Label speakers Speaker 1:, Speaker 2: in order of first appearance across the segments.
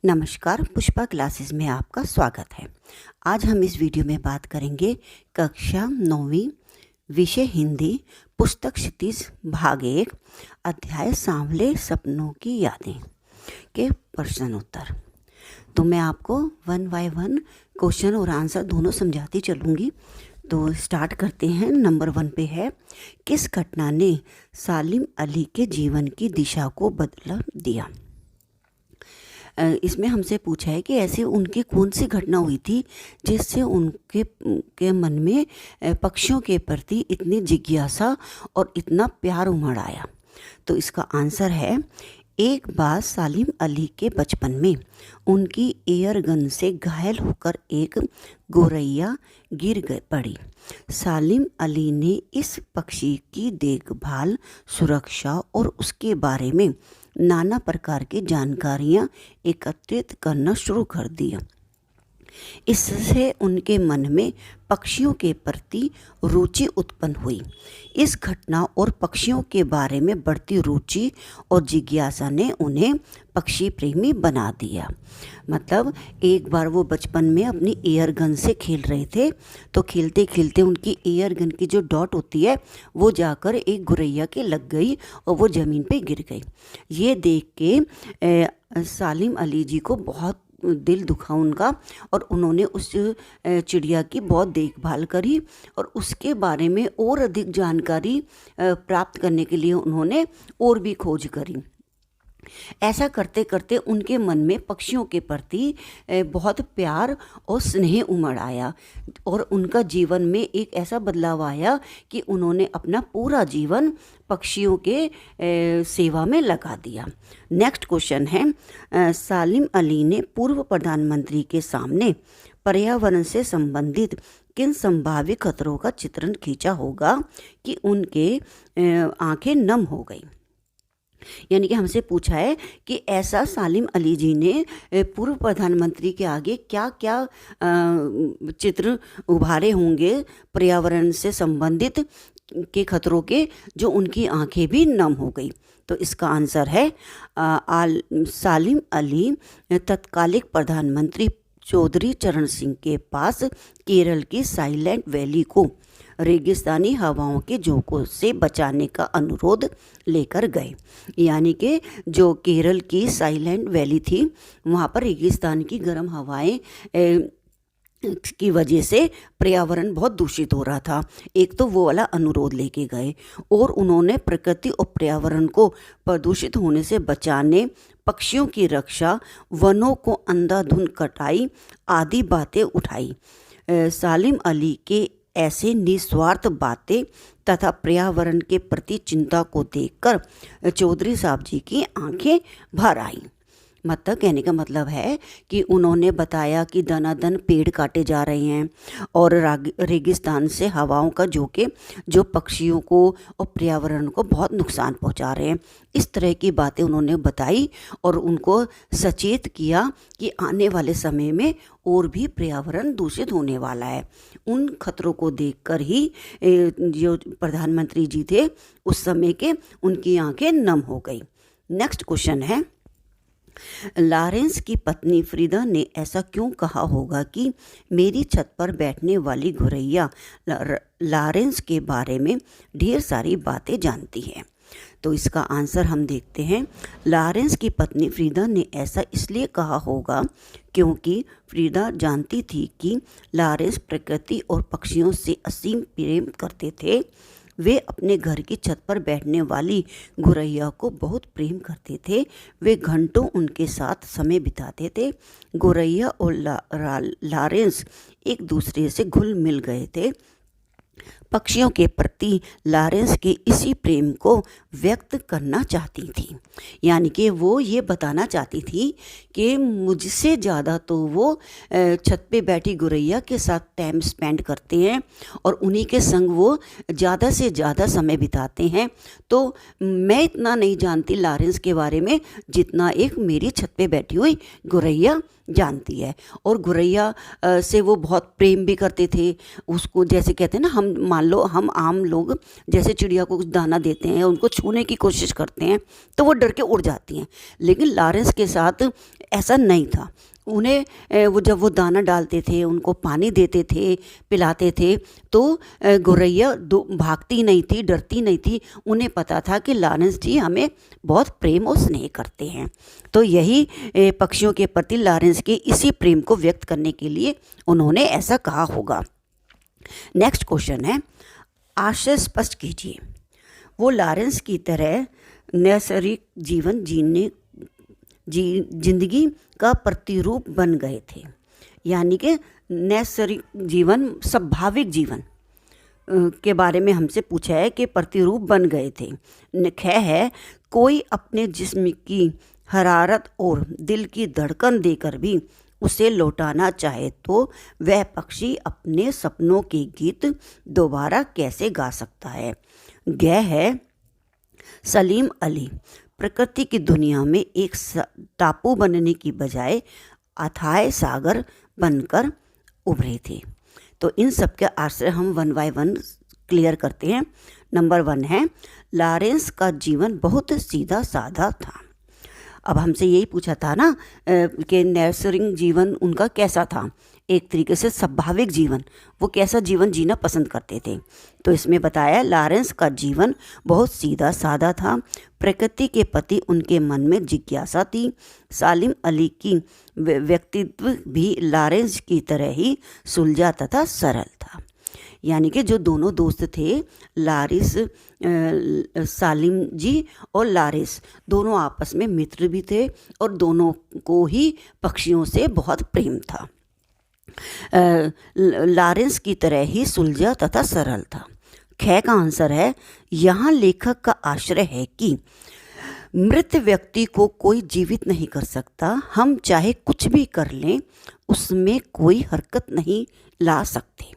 Speaker 1: नमस्कार, पुष्पा क्लासेस में आपका स्वागत है। आज हम इस वीडियो में बात करेंगे कक्षा 9वीं विषय हिंदी, पुस्तक क्षितिज भाग 1, अध्याय सांवले सपनों की यादें के प्रश्न उत्तर। तो मैं आपको 1 बाय 1 क्वेश्चन और आंसर दोनों समझाती चलूँगी। तो स्टार्ट करते हैं। नंबर 1 पे है, किस घटना ने सालिम अली के जीवन की दिशा को बदल दिया। इसमें हमसे पूछा है कि ऐसे उनकी कौन सी घटना हुई थी जिससे उनके मन में पक्षियों के प्रति इतनी जिज्ञासा और इतना प्यार उमड़ आया। तो इसका आंसर है, एक बार सालिम अली के बचपन में उनकी एयर गन से घायल होकर एक गोरैया गिर पड़ी। सालिम अली ने इस पक्षी की देखभाल, सुरक्षा और उसके बारे में नाना प्रकार की जानकारियां एकत्रित करना शुरू कर दिया। इससे उनके मन में पक्षियों के प्रति रुचि उत्पन्न हुई। इस घटना और पक्षियों के बारे में बढ़ती रुचि और जिज्ञासा ने उन्हें पक्षी प्रेमी बना दिया। मतलब एक बार वो बचपन में अपनी एयर गन से खेल रहे थे, तो खेलते खेलते उनकी एयर गन की जो डॉट होती है वो जाकर एक गुरैया के लग गई और वो ज़मीन पे गिर गई। ये देख के सालिम अली जी को बहुत दिल दुखा उनका, और उन्होंने उस चिड़िया की बहुत देखभाल करी और उसके बारे में और अधिक जानकारी प्राप्त करने के लिए उन्होंने और भी खोज करी। ऐसा करते करते उनके मन में पक्षियों के प्रति बहुत प्यार और स्नेह उमड़ आया और उनका जीवन में एक ऐसा बदलाव आया कि उन्होंने अपना पूरा जीवन पक्षियों के सेवा में लगा दिया। नेक्स्ट क्वेश्चन है, सालिम अली ने पूर्व प्रधानमंत्री के सामने पर्यावरण से संबंधित किन संभावित खतरों का चित्रण खींचा होगा कि उनके आंखें नम हो गई। यानी कि हमसे पूछा है कि ऐसा सालिम अली जी ने पूर्व प्रधानमंत्री के आगे क्या क्या चित्र उभारे होंगे पर्यावरण से संबंधित के खतरों के, जो उनकी आंखें भी नम हो गई। तो इसका आंसर है, सालिम अली तत्कालिक प्रधानमंत्री चौधरी चरण सिंह के पास केरल की साइलेंट वैली को रेगिस्तानी हवाओं के झोंकों से बचाने का अनुरोध लेकर गए। यानी कि जो केरल की साइलेंट वैली थी, वहाँ पर रेगिस्तान की गर्म हवाएं की वजह से पर्यावरण बहुत दूषित हो रहा था। एक तो वो वाला अनुरोध लेके गए और उन्होंने प्रकृति और पर्यावरण को प्रदूषित होने से बचाने, पक्षियों की रक्षा, वनों को अंधाधुंध कटाई आदि बातें उठाई। सालिम अली के ऐसे निस्वार्थ बातें तथा पर्यावरण के प्रति चिंता को देखकर चौधरी साहब जी की आंखें भर आईं। मतलब कहने का मतलब है कि उन्होंने बताया कि दनादन पेड़ काटे जा रहे हैं और रेगिस्तान से हवाओं का झोंके जो पक्षियों को और पर्यावरण को बहुत नुकसान पहुंचा रहे हैं। इस तरह की बातें उन्होंने बताई और उनको सचेत किया कि आने वाले समय में और भी पर्यावरण दूषित होने वाला है। उन खतरों को देखकर ही जो प्रधानमंत्री जी थे उस समय के, उनकी आंखें नम हो गई। नेक्स्ट क्वेश्चन है, लॉरेंस की पत्नी फ्रीदा ने ऐसा क्यों कहा होगा कि मेरी छत पर बैठने वाली गुरैया लॉरेंस के बारे में ढेर सारी बातें जानती है। तो इसका आंसर हम देखते हैं, लॉरेंस की पत्नी फ्रीदा ने ऐसा इसलिए कहा होगा क्योंकि फ्रीदा जानती थी कि लॉरेंस प्रकृति और पक्षियों से असीम प्रेम करते थे। वे अपने घर की छत पर बैठने वाली गुरैया को बहुत प्रेम करते थे। वे घंटों उनके साथ समय बिताते थे। गुरैया और लॉरेंस एक दूसरे से घुल मिल गए थे। पक्षियों के प्रति लॉरेंस के इसी प्रेम को व्यक्त करना चाहती थी। यानी कि वो ये बताना चाहती थी कि मुझसे ज़्यादा तो वो छत पे बैठी गुरैया के साथ टाइम स्पेंड करते हैं और उन्हीं के संग वो ज़्यादा से ज़्यादा समय बिताते हैं। तो मैं इतना नहीं जानती लॉरेंस के बारे में जितना एक मेरी छत पे बैठी हुई गुरैया जानती है। और गुरैया से वो बहुत प्रेम भी करते थे। उसको जैसे कहते हैं ना, हम हम मान लो हम आम लोग जैसे चिड़िया को कुछ दाना देते हैं, उनको छूने की कोशिश करते हैं तो वो डर के उड़ जाती हैं, लेकिन लॉरेंस के साथ ऐसा नहीं था। उन्हें वो जब वो दाना डालते थे, उनको पानी देते थे, पिलाते थे, तो गौरैया भागती नहीं थी, डरती नहीं थी। उन्हें पता था कि लॉरेंस जी हमें बहुत प्रेम और स्नेह करते हैं। तो यही पक्षियों के प्रति लॉरेंस के इसी प्रेम को व्यक्त करने के लिए उन्होंने ऐसा कहा होगा। नेक्स्ट क्वेश्चन है, आशय स्पष्ट कीजिए। वो लॉरेंस की तरह नैसर्गिक जीवन जिंदगी का प्रतिरूप बन गए थे, यानी कि नैसर्गिक जीवन, स्वाभाविक जीवन के बारे में हमसे पूछा है कि प्रतिरूप बन गए थे। ख है, कोई अपने जिस्म की हरारत और दिल की धड़कन देकर भी उसे लौटाना चाहे तो वह पक्षी अपने सपनों के गीत दोबारा कैसे गा सकता है। ग है, सलीम अली प्रकृति की दुनिया में एक टापू बनने की बजाय अथाह सागर बनकर उभरे थे। तो इन सब के आश्रय हम वन बाय वन क्लियर करते हैं। नंबर 1 है, लॉरेंस का जीवन बहुत सीधा साधा था। अब हमसे यही पूछा था ना कि नैसर्गिक जीवन उनका कैसा था, एक तरीके से स्वाभाविक जीवन, वो कैसा जीवन जीना पसंद करते थे। तो इसमें बताया लॉरेंस का जीवन बहुत सीधा साधा था, प्रकृति के प्रति उनके मन में जिज्ञासा थी। सलीम अली की व्यक्तित्व भी लॉरेंस की तरह ही सुलझा तथा सरल था। यानी कि जो दोनों दोस्त थे, सलीम जी और लॉरेंस, दोनों आपस में मित्र भी थे और दोनों को ही पक्षियों से बहुत प्रेम था। लॉरेंस की तरह ही सुलझा तथा सरल था। ख का आंसर है, यहाँ लेखक का आश्रय है कि मृत व्यक्ति को कोई जीवित नहीं कर सकता। हम चाहे कुछ भी कर लें, उसमें कोई हरकत नहीं ला सकते।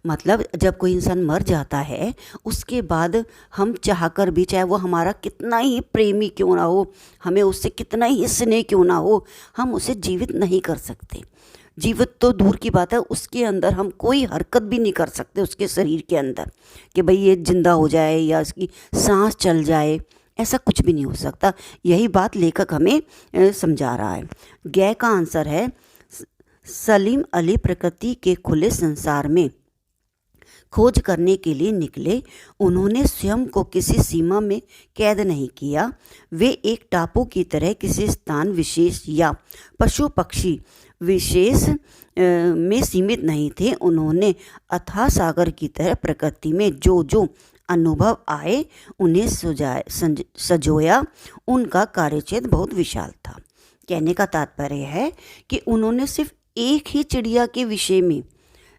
Speaker 1: मतलब जब कोई इंसान मर जाता है, उसके बाद हम चाहकर भी, चाहे वो हमारा कितना ही प्रेमी क्यों ना हो, हमें उससे कितना ही स्नेह क्यों ना हो, हम उसे जीवित नहीं कर सकते। जीवित तो दूर की बात है, उसके अंदर हम कोई हरकत भी नहीं कर सकते, उसके शरीर के अंदर कि भाई ये जिंदा हो जाए या इसकी सांस चल जाए, ऐसा कुछ भी नहीं हो सकता। यही बात लेखक हमें समझा रहा है। ग का आंसर है, सलीम अली प्रकृति के खुले संसार में खोज करने के लिए निकले। उन्होंने स्वयं को किसी सीमा में कैद नहीं किया। वे एक टापू की तरह किसी स्थान विशेष या पशु पक्षी विशेष में सीमित नहीं थे। उन्होंने अथाह सागर की तरह प्रकृति में जो जो अनुभव आए उन्हें सजोया। उनका कार्यक्षेत्र बहुत विशाल था। कहने का तात्पर्य है कि उन्होंने सिर्फ एक ही चिड़िया के विषय में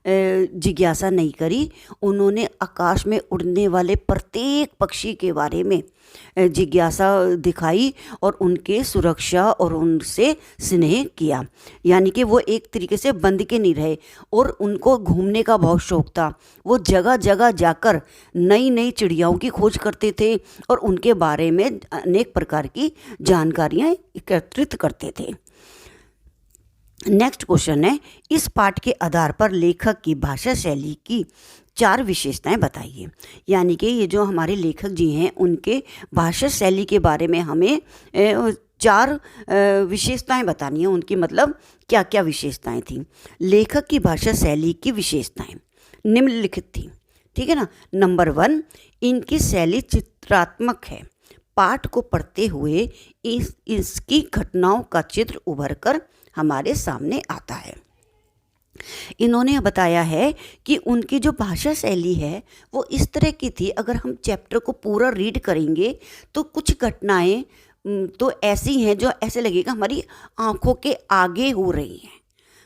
Speaker 1: जिज्ञासा नहीं करी, उन्होंने आकाश में उड़ने वाले प्रत्येक पक्षी के बारे में जिज्ञासा दिखाई और उनके सुरक्षा और उनसे स्नेह किया। यानी कि वो एक तरीके से बंद के नहीं रहे और उनको घूमने का बहुत शौक था। वो जगह जगह जाकर नई नई चिड़ियाओं की खोज करते थे और उनके बारे में अनेक प्रकार की जानकारियाँ एकत्रित करते थे। नेक्स्ट क्वेश्चन है, इस पाठ के आधार पर लेखक की भाषा शैली की 4 विशेषताएं बताइए। यानी कि ये जो हमारे लेखक जी हैं, उनके भाषा शैली के बारे में हमें 4 विशेषताएं बतानी है। उनकी मतलब क्या क्या विशेषताएं थी। लेखक की भाषा शैली की विशेषताएं निम्नलिखित थी, ठीक है ना। नंबर 1, इनकी शैली चित्रात्मक है। पाठ को पढ़ते हुए इसकी घटनाओं का चित्र उभर कर हमारे सामने आता है। इन्होंने बताया है कि उनकी जो भाषा शैली है वो इस तरह की थी, अगर हम चैप्टर को पूरा रीड करेंगे तो कुछ घटनाएं तो ऐसी हैं जो ऐसे लगेगा हमारी आंखों के आगे हो रही हैं,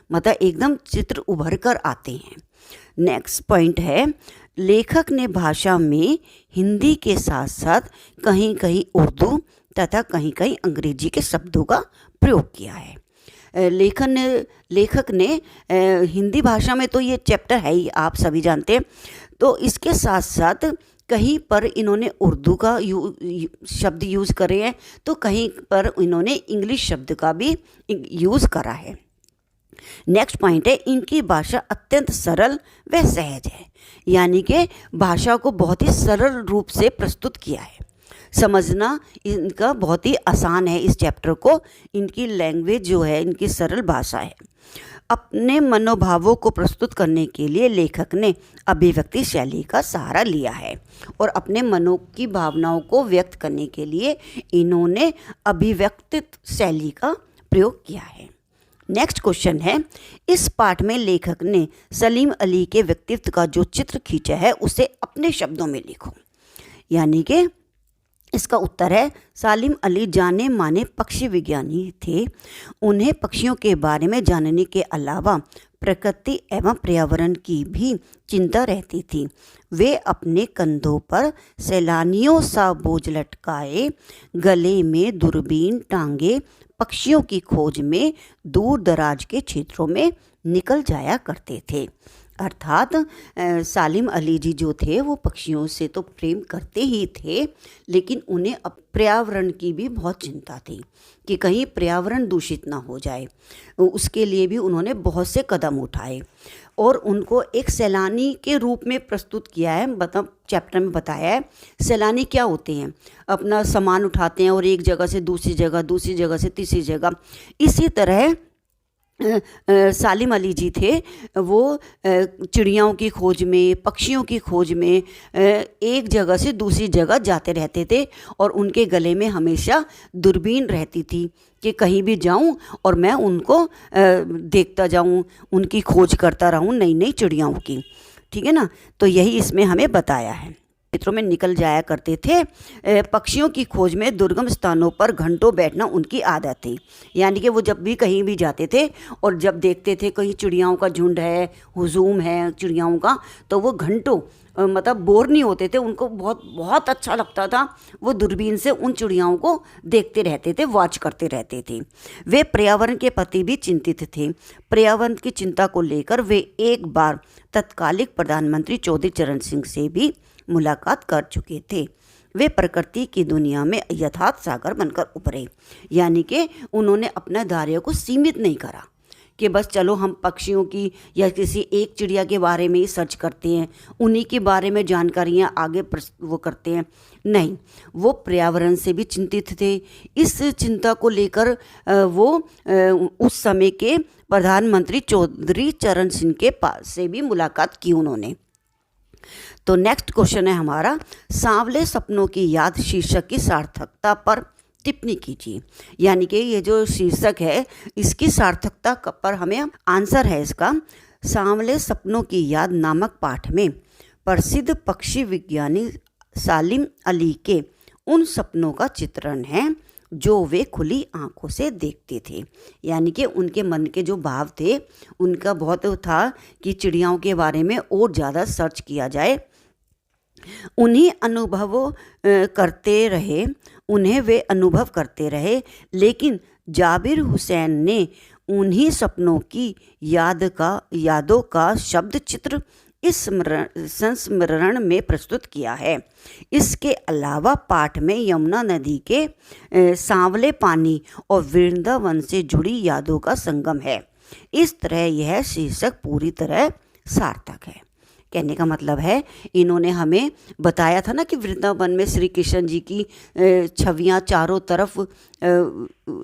Speaker 1: मतलब एकदम चित्र उभर कर आते हैं। नेक्स्ट पॉइंट है, लेखक ने भाषा में हिंदी के साथ साथ कहीं कहीं उर्दू तथा कहीं कहीं अंग्रेजी के शब्दों का प्रयोग किया है। लेखक ने हिंदी भाषा में तो ये चैप्टर है ही, आप सभी जानते हैं, तो इसके साथ साथ कहीं पर इन्होंने उर्दू का शब्द यूज़ करे हैं तो कहीं पर इन्होंने इंग्लिश शब्द का भी यूज़ करा है। नेक्स्ट पॉइंट है, इनकी भाषा अत्यंत सरल व सहज है। यानी कि भाषा को बहुत ही सरल रूप से प्रस्तुत किया है, समझना इनका बहुत ही आसान है इस चैप्टर को। इनकी लैंग्वेज जो है, इनकी सरल भाषा है। अपने मनोभावों को प्रस्तुत करने के लिए लेखक ने अभिव्यक्ति शैली का सहारा लिया है और अपने मनों की भावनाओं को व्यक्त करने के लिए इन्होंने अभिव्यक्ति शैली का प्रयोग किया है। नेक्स्ट क्वेश्चन है, इस पाठ में लेखक ने सलीम अली के व्यक्तित्व का जो चित्र खींचा है उसे अपने शब्दों में लिखो। यानी कि इसका उत्तर है, सलीम अली जाने माने पक्षी विज्ञानी थे। उन्हें पक्षियों के बारे में जानने के अलावा प्रकृति एवं पर्यावरण की भी चिंता रहती थी। वे अपने कंधों पर सैलानियों सा बोझ लटकाए, गले में दूरबीन टांगे पक्षियों की खोज में दूर दराज के क्षेत्रों में निकल जाया करते थे। अर्थात सलीम अली जी जो थे वो पक्षियों से तो प्रेम करते ही थे, लेकिन उन्हें पर्यावरण की भी बहुत चिंता थी कि कहीं पर्यावरण दूषित ना हो जाए। उसके लिए भी उन्होंने बहुत से कदम उठाए और उनको एक सैलानी के रूप में प्रस्तुत किया है। मतलब चैप्टर में बताया है सैलानी क्या होते हैं, अपना सामान उठाते हैं और एक जगह से दूसरी जगह, दूसरी जगह से तीसरी जगह। इसी तरह सलीम अली जी थे, वो चिड़ियाओं की खोज में, पक्षियों की खोज में एक जगह से दूसरी जगह जाते रहते थे और उनके गले में हमेशा दूरबीन रहती थी कि कहीं भी जाऊं और मैं उनको देखता जाऊं, उनकी खोज करता रहूं नई नई चिड़ियाओं की। ठीक है ना, तो यही इसमें हमें बताया है। क्षेत्रों में निकल जाया करते थे। पक्षियों की खोज में दुर्गम स्थानों पर घंटों बैठना उनकी आदत थी। यानी कि वो जब भी कहीं भी जाते थे और जब देखते थे कहीं चिड़ियाओं का झुंड है, हुजूम है चिड़ियाओं का, तो वो घंटों मतलब बोर नहीं होते थे। उनको बहुत बहुत अच्छा लगता था। वो दूरबीन से उन चिड़ियाओं को देखते रहते थे, वॉच करते रहते थे। वे पर्यावरण के प्रति भी चिंतित थे। पर्यावरण की चिंता को लेकर वे एक बार तत्कालिक प्रधानमंत्री चौधरी चरण सिंह से भी मुलाकात कर चुके थे। वे प्रकृति की दुनिया में यथार्थ सागर बनकर उभरे। यानी कि उन्होंने अपना दायरे को सीमित नहीं करा कि बस चलो हम पक्षियों की या किसी एक चिड़िया के बारे में ही सर्च करते हैं, उन्हीं के बारे में जानकारियाँ आगे वो करते हैं। नहीं, वो पर्यावरण से भी चिंतित थे। इस चिंता को लेकर वो उस समय के प्रधानमंत्री चौधरी चरण सिंह के पास से भी मुलाकात की उन्होंने। तो नेक्स्ट क्वेश्चन है हमारा, सांवले सपनों की याद शीर्षक की सार्थकता पर टिप्पणी कीजिए। यानी कि ये जो शीर्षक है इसकी सार्थकता पर हमें आंसर है इसका, सांवले सपनों की याद नामक पाठ में प्रसिद्ध पक्षी विज्ञानी सलीम अली के उन सपनों का चित्रण है जो वे खुली आंखों से देखते थे। यानी कि उनके मन के जो भाव थे, उनका बहुत था कि चिड़ियाओं के बारे में और ज़्यादा सर्च किया जाए। उन्हें वे अनुभव करते रहे, लेकिन जाबिर हुसैन ने उन्हीं सपनों की यादों का शब्द चित्र इस संस्मरण में प्रस्तुत किया है। इसके अलावा पाठ में यमुना नदी के सांवले पानी और वृंदावन से जुड़ी यादों का संगम है। इस तरह यह शीर्षक पूरी तरह सार्थक है। कहने का मतलब है, इन्होंने हमें बताया था ना कि वृंदावन में श्री कृष्ण जी की छवियाँ चारों तरफ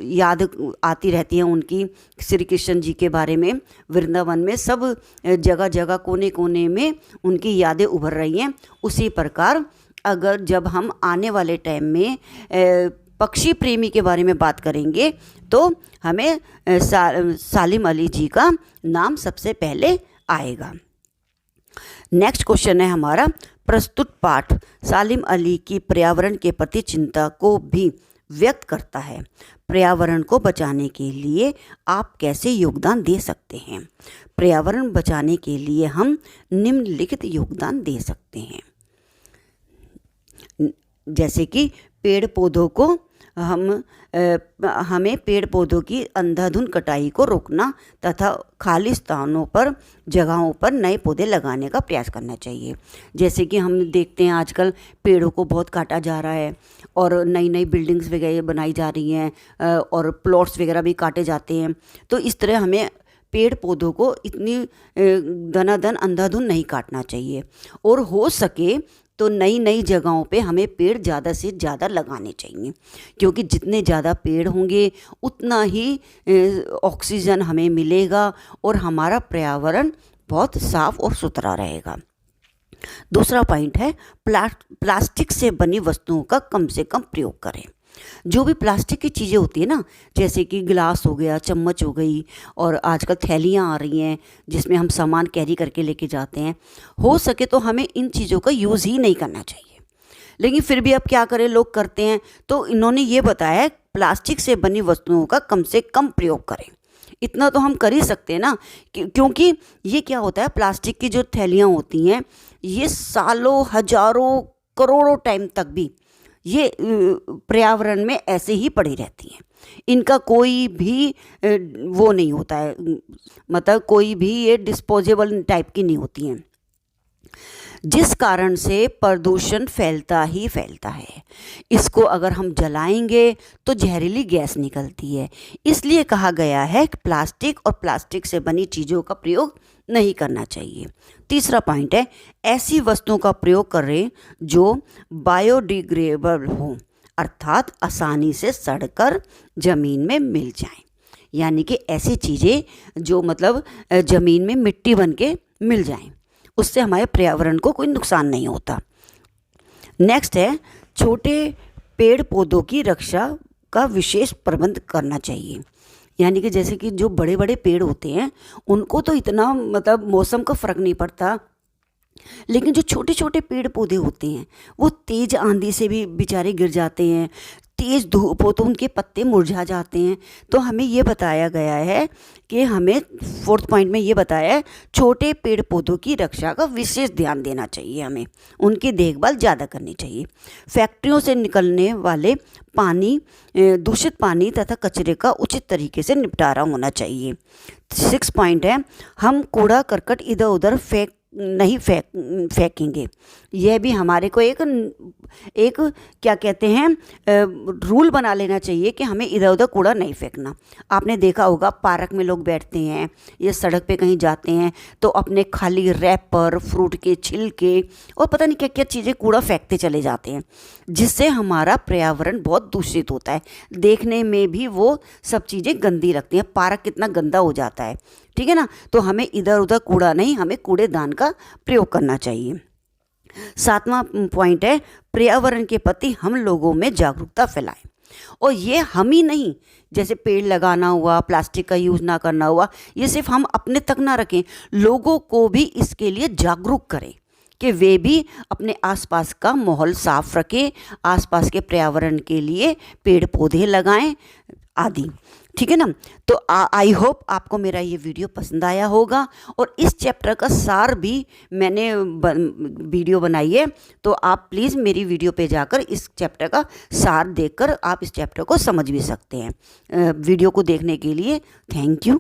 Speaker 1: याद आती रहती हैं उनकी, श्री कृष्ण जी के बारे में। वृंदावन में सब जगह जगह कोने कोने में उनकी यादें उभर रही हैं। उसी प्रकार अगर जब हम आने वाले टाइम में पक्षी प्रेमी के बारे में बात करेंगे तो हमें सलीम अली जी का नाम सबसे पहले आएगा। नेक्स्ट क्वेश्चन है हमारा, प्रस्तुत पाठ सलीम अली की पर्यावरण के प्रति चिंता को भी व्यक्त करता है। पर्यावरण को बचाने के लिए आप कैसे योगदान दे सकते हैं? पर्यावरण बचाने के लिए हम निम्नलिखित योगदान दे सकते हैं, जैसे कि पेड़ पौधों को हमें पेड़ पौधों की अंधाधुंध कटाई को रोकना तथा खाली स्थानों पर जगहों पर नए पौधे लगाने का प्रयास करना चाहिए। जैसे कि हम देखते हैं आजकल पेड़ों को बहुत काटा जा रहा है और नई नई बिल्डिंग्स वगैरह बनाई जा रही हैं और प्लॉट्स वगैरह भी काटे जाते हैं। तो इस तरह हमें पेड़ पौधों को इतनी दनादन अंधाधुन नहीं काटना चाहिए, और हो सके तो नई नई जगहों पे हमें पेड़ ज़्यादा से ज़्यादा लगाने चाहिए, क्योंकि जितने ज़्यादा पेड़ होंगे उतना ही ऑक्सीजन हमें मिलेगा और हमारा पर्यावरण बहुत साफ और सुथरा रहेगा। दूसरा पॉइंट है प्लास्टिक से बनी वस्तुओं का कम से कम प्रयोग करें। जो भी प्लास्टिक की चीज़ें होती है ना, जैसे कि गिलास हो गया, चम्मच हो गई, और आजकल थैलियाँ आ रही हैं जिसमें हम सामान कैरी करके लेके जाते हैं, हो सके तो हमें इन चीज़ों का यूज़ ही नहीं करना चाहिए। लेकिन फिर भी अब क्या करें, लोग करते हैं। तो इन्होंने ये बताया है प्लास्टिक से बनी वस्तुओं का कम से कम प्रयोग करें। इतना तो हम कर ही सकते हैं ना, क्योंकि ये क्या होता है, प्लास्टिक की जो थैलियाँ होती हैं ये सालों हजारों करोड़ों टाइम तक भी ये पर्यावरण में ऐसे ही पड़ी रहती हैं। इनका कोई भी वो नहीं होता है, मतलब कोई भी ये डिस्पोजेबल टाइप की नहीं होती हैं, जिस कारण से प्रदूषण फैलता ही फैलता है। इसको अगर हम जलाएंगे तो जहरीली गैस निकलती है। इसलिए कहा गया है कि प्लास्टिक और प्लास्टिक से बनी चीज़ों का प्रयोग नहीं करना चाहिए। तीसरा पॉइंट है ऐसी वस्तुओं का प्रयोग करें जो बायोडिग्रेडेबल हो, अर्थात आसानी से सड़कर ज़मीन में मिल जाएं। यानी कि ऐसी चीज़ें जो मतलब ज़मीन में मिट्टी बन के मिल जाएं, उससे हमारे पर्यावरण को कोई नुकसान नहीं होता। नेक्स्ट है छोटे पेड़ पौधों की रक्षा का विशेष प्रबंध करना चाहिए। यानी कि जैसे कि जो बड़े बड़े पेड़ होते हैं उनको तो इतना मतलब मौसम का फ़र्क नहीं पड़ता, लेकिन जो छोटे छोटे पेड़ पौधे होते हैं वो तेज़ आंधी से भी बेचारे गिर जाते हैं, तेज़ धूप हो तो उनके पत्ते मुरझा जाते हैं। तो हमें ये बताया गया है कि हमें फोर्थ पॉइंट में ये बताया है छोटे पेड़ पौधों की रक्षा का विशेष ध्यान देना चाहिए, हमें उनकी देखभाल ज़्यादा करनी चाहिए। फैक्ट्रियों से निकलने वाले पानी, दूषित पानी तथा कचरे का उचित तरीके से निपटारा होना चाहिए। 6 पॉइंट है हम कूड़ा करकट इधर उधर नहीं फेंकेंगे। यह भी हमारे को एक क्या कहते हैं रूल बना लेना चाहिए कि हमें इधर उधर कूड़ा नहीं फेंकना। आपने देखा होगा पार्क में लोग बैठते हैं या सड़क पे कहीं जाते हैं तो अपने खाली रैपर, फ्रूट के छिलके और पता नहीं क्या क्या चीज़ें कूड़ा फेंकते चले जाते हैं, जिससे हमारा पर्यावरण बहुत दूषित होता है। देखने में भी वो सब चीज़ें गंदी लगती हैं, पार्क कितना गंदा हो जाता है, ठीक है ना। तो हमें इधर उधर कूड़ा नहीं, हमें कूड़ेदान का प्रयोग करना चाहिए। 7वां पॉइंट है पर्यावरण के प्रति हम लोगों में जागरूकता फैलाएं। और ये हम ही नहीं, जैसे पेड़ लगाना हुआ, प्लास्टिक का यूज़ ना करना हुआ, ये सिर्फ हम अपने तक ना रखें, लोगों को भी इसके लिए जागरूक करें कि वे भी अपने आसपास का माहौल साफ रखें, आसपास के पर्यावरण के लिए पेड़ पौधे लगाएं आदि, ठीक है ना। तो आई होप आपको मेरा ये वीडियो पसंद आया होगा, और इस चैप्टर का सार भी मैंने वीडियो बनाई है, तो आप प्लीज़ मेरी वीडियो पे जाकर इस चैप्टर का सार देखकर आप इस चैप्टर को समझ भी सकते हैं। वीडियो को देखने के लिए थैंक यू।